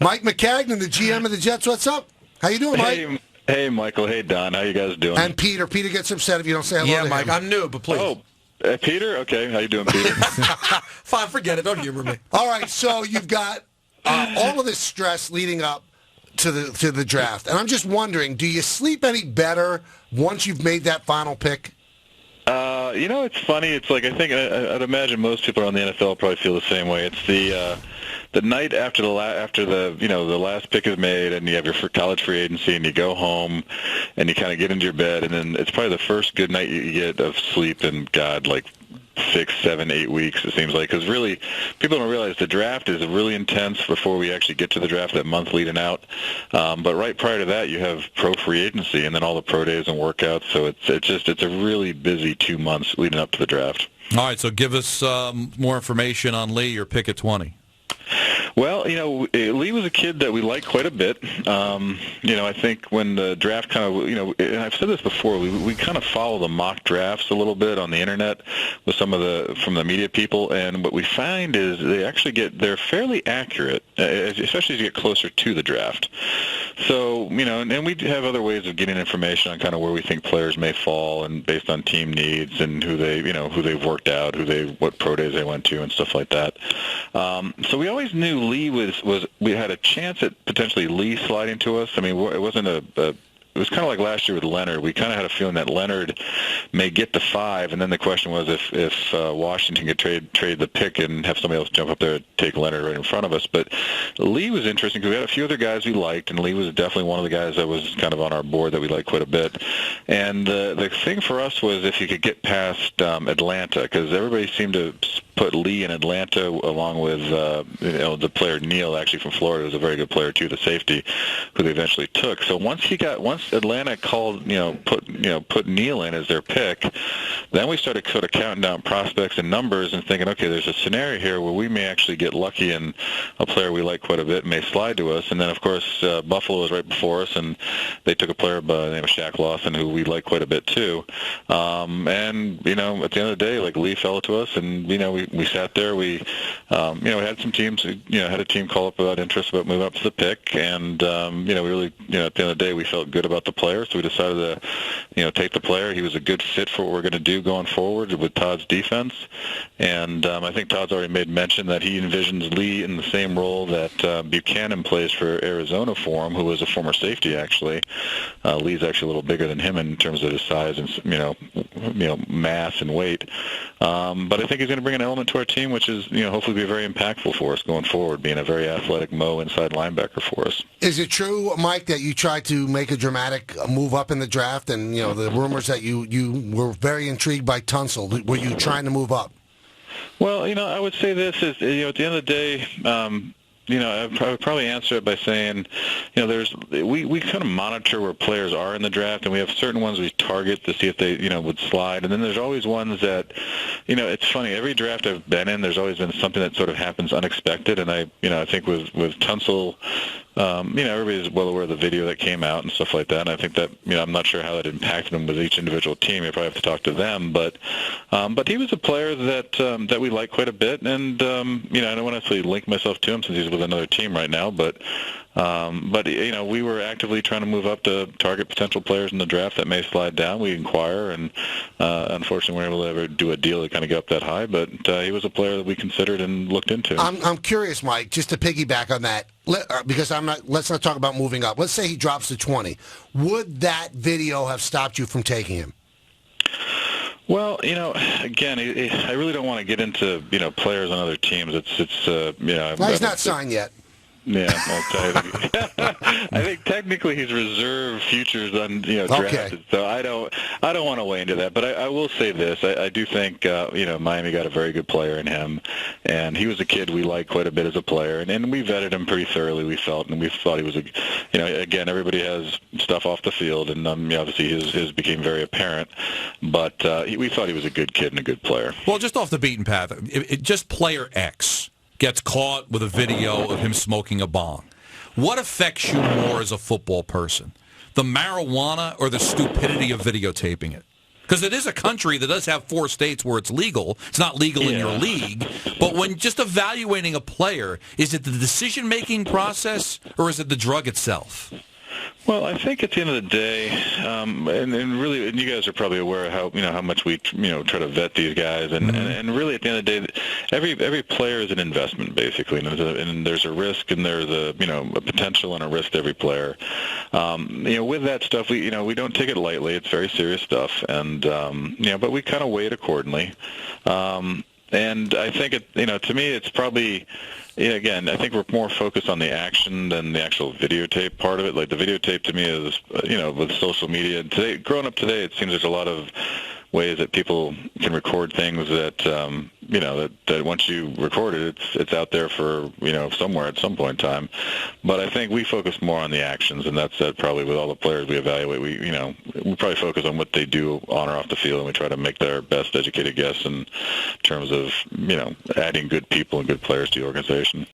Mike Maccagnan, the GM of the Jets. What's up? How you doing, Mike? Hey, Michael. Hey, Don. How you guys doing? And Peter. Peter gets upset if you don't say hello to him. Mike, I'm new, but please. Oh, Peter? Okay. How you doing, Peter? Fine, forget it. Don't humor me. All right, so you've got all of this stress leading up to the draft. And I'm just wondering, do you sleep any better once you've made that final pick? It's funny. It's like I think I'd imagine most people around the NFL probably feel the same way. It's the night after the last pick is made, and you have your college free agency, and you go home, and you kind of get into your bed, and then it's probably the first good night you get of sleep in like 6, 7, 8 weeks, it seems like, because really people don't realize the draft is really intense before we actually get to the draft, that month leading out. But right prior to that, you have pro free agency and then all the pro days and workouts. So it's a really busy 2 months leading up to the draft. All right, so give us more information on Lee, your pick at 20. Well, Lee was a kid that we liked quite a bit. I think when the draft kind of, and I've said this before, we kind of follow the mock drafts a little bit on the internet with from the media people, and what we find is they're fairly accurate, especially as you get closer to the draft. So, and we have other ways of getting information on kind of where we think players may fall, and based on team needs and who they've worked out, what pro days they went to, and stuff like that. So we always knew Lee we had a chance at potentially Lee sliding to us. I mean, it wasn't it was kind of like last year with Leonard. We kind of had a feeling that Leonard may get to 5, and then the question was if Washington could trade the pick and have somebody else jump up there and take Leonard right in front of us. But Lee was interesting because we had a few other guys we liked, and Lee was definitely one of the guys that was kind of on our board that we liked quite a bit. And the thing for us was if you could get past Atlanta, because everybody seemed to put Lee in Atlanta along with the player Neal, actually from Florida, who's a very good player too, the safety, who they eventually took. So once Atlanta put Neal in as their pick, then we started sort of counting down prospects and numbers and thinking, okay, there's a scenario here where we may actually get lucky and a player we like quite a bit may slide to us. And then of course Buffalo was right before us, and they took a player by the name of Shaq Lawson, who we like quite a bit too. And at the end of the day, like, Lee fell to us, and we sat there. We had some teams, had a team call up about interest about moving up to the pick, and we really, at the end of the day, we felt good about the player, so we decided to, take the player. He was a good fit for what we're going to do going forward with Todd's defense, and I think Todd's already made mention that he envisions Lee in the same role that Buchanan plays for Arizona for him, who was a former safety actually. Lee's actually a little bigger than him in terms of his size and mass and weight, but I think he's going to bring an element to our team, which is hopefully be very impactful for us going forward, being a very athletic inside linebacker for us. Is it true, Mike, that you tried to make a dramatic move up in the draft, and the rumors that you were very intrigued by Tunsil? Were you trying to move up? Well, I would say this is, at the end of the day, I would probably answer it by saying, we kind of monitor where players are in the draft, and we have certain ones we target to see if they, would slide. And then there's always ones that, it's funny, every draft I've been in, there's always been something that sort of happens unexpected. And I think with Tunsil, everybody's well aware of the video that came out and stuff like that. And I think that, I'm not sure how that impacted him with each individual team. You probably have to talk to them. But he was a player that we like quite a bit. And, I don't want to actually link myself to him since he's with another team right now. But we were actively trying to move up to target potential players in the draft that may slide down. We inquire, and unfortunately, we weren't able to ever do a deal to kind of get up that high. But he was a player that we considered and looked into. I'm curious, Mike, just to piggyback on that, because let's not talk about moving up. Let's say he drops to 20. Would that video have stopped you from taking him? Well, again, I really don't want to get into players on other teams. He's not signed yet. Yeah, I think technically he's reserved futures on drafted, so I don't want to weigh into that. But I will say this: I do think Miami got a very good player in him, and he was a kid we liked quite a bit as a player, and we vetted him pretty thoroughly. We felt, and we thought he was again, everybody has stuff off the field, and obviously his became very apparent, but we thought he was a good kid and a good player. Well, just off the beaten path, just player X gets caught with a video of him smoking a bong. What affects you more as a football person, the marijuana or the stupidity of videotaping it? Because it is a country that does have 4 states where it's legal. It's not legal in your league. But when just evaluating a player, is it the decision-making process or is it the drug itself? Well, I think at the end of the day, and really, and you guys are probably aware of how much we try to vet these guys, and really at the end of the day, every player is an investment basically, and there's a risk and there's a potential and a risk to every player. With that stuff, we don't take it lightly. It's very serious stuff, and but we kind of weigh it accordingly. And I think to me, it's probably. Yeah, again, I think we're more focused on the action than the actual videotape part of it. Like the videotape to me is, with social media. Today, growing up today, it seems there's a lot of ways that people can record things that, that once you record it, it's out there for, somewhere at some point in time. But I think we focus more on the actions, and that's probably with all the players we evaluate. We probably focus on what they do on or off the field, and we try to make their best educated guess in terms of, adding good people and good players to the organization.